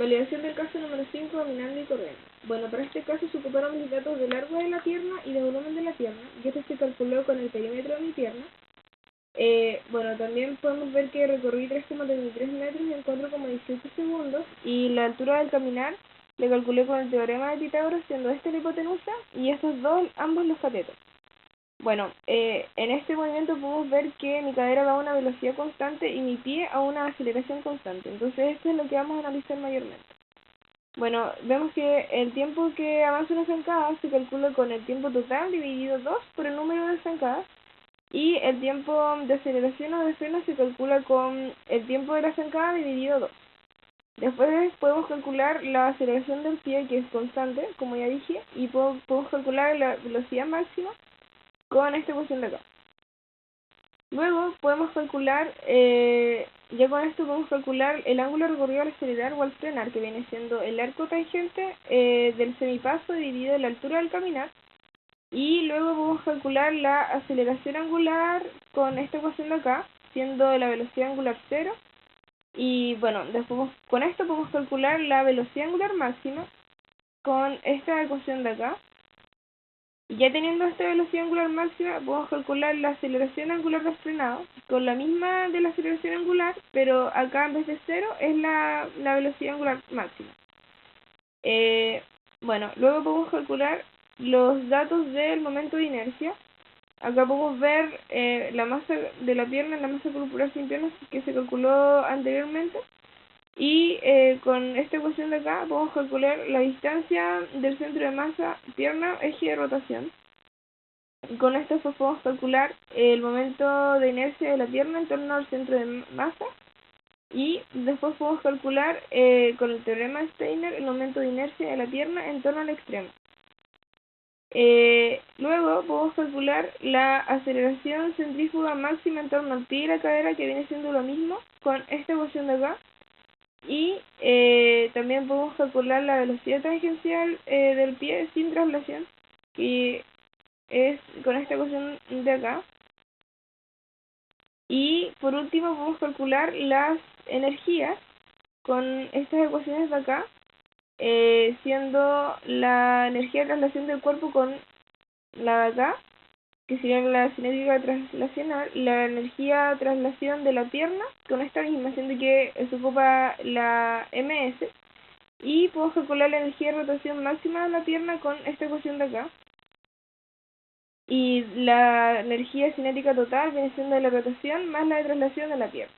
Validación del caso número 5, caminando y corriendo. Bueno, para este caso se ocuparon mis datos de largo de la pierna y de volumen de la pierna, y esto se calculó con el perímetro de mi pierna. Bueno, también podemos ver que recorrí 3,33 metros en 4,18 segundos, y la altura del caminar le calculé con el teorema de Pitágoras, siendo esta la hipotenusa y estos dos ambos los catetos. Bueno, en este movimiento podemos ver que mi cadera va a una velocidad constante y mi pie a una aceleración constante. Entonces esto es lo que vamos a analizar mayormente. Bueno, vemos que el tiempo que avanza una zancada se calcula con el tiempo total dividido 2 por el número de zancadas, y el tiempo de aceleración o de freno se calcula con el tiempo de la zancada dividido 2. Después podemos calcular la aceleración del pie, que es constante, como ya dije, y podemos calcular la velocidad máxima con esta ecuación de acá. Luego podemos calcular, ya con esto podemos calcular el ángulo recorrido al acelerar o al frenar, que viene siendo el arco tangente del semipaso dividido la altura del caminar. Y luego podemos calcular la aceleración angular con esta ecuación de acá, siendo la velocidad angular 0. Y bueno, después con esto podemos calcular la velocidad angular máxima con esta ecuación de acá. Y ya teniendo esta velocidad angular máxima, podemos calcular la aceleración angular del frenado con la misma de la aceleración angular, pero acá en vez de 0 es la velocidad angular máxima. Bueno, luego podemos calcular los datos del momento de inercia. Acá podemos ver la masa de la pierna, la masa corporal sin piernas que se calculó anteriormente. Y con esta ecuación de acá podemos calcular la distancia del centro de masa, pierna, eje de rotación. Y con esto podemos calcular el momento de inercia de la pierna en torno al centro de masa. Y después podemos calcular con el teorema de Steiner el momento de inercia de la pierna en torno al extremo. Luego podemos calcular la aceleración centrífuga máxima en torno al pie y la cadera, que viene siendo lo mismo con esta ecuación de acá. Y también podemos calcular la velocidad tangencial del pie sin traslación, que es con esta ecuación de acá. Y por último podemos calcular las energías con estas ecuaciones de acá, siendo la energía de traslación del cuerpo con la de acá, que sería la cinética traslacional, y la energía de traslación de la pierna con esta misma, siendo que se ocupa la ms, y podemos calcular la energía de rotación máxima de la pierna con esta ecuación de acá. Y la energía cinética total viene siendo de la rotación más la de traslación de la pierna.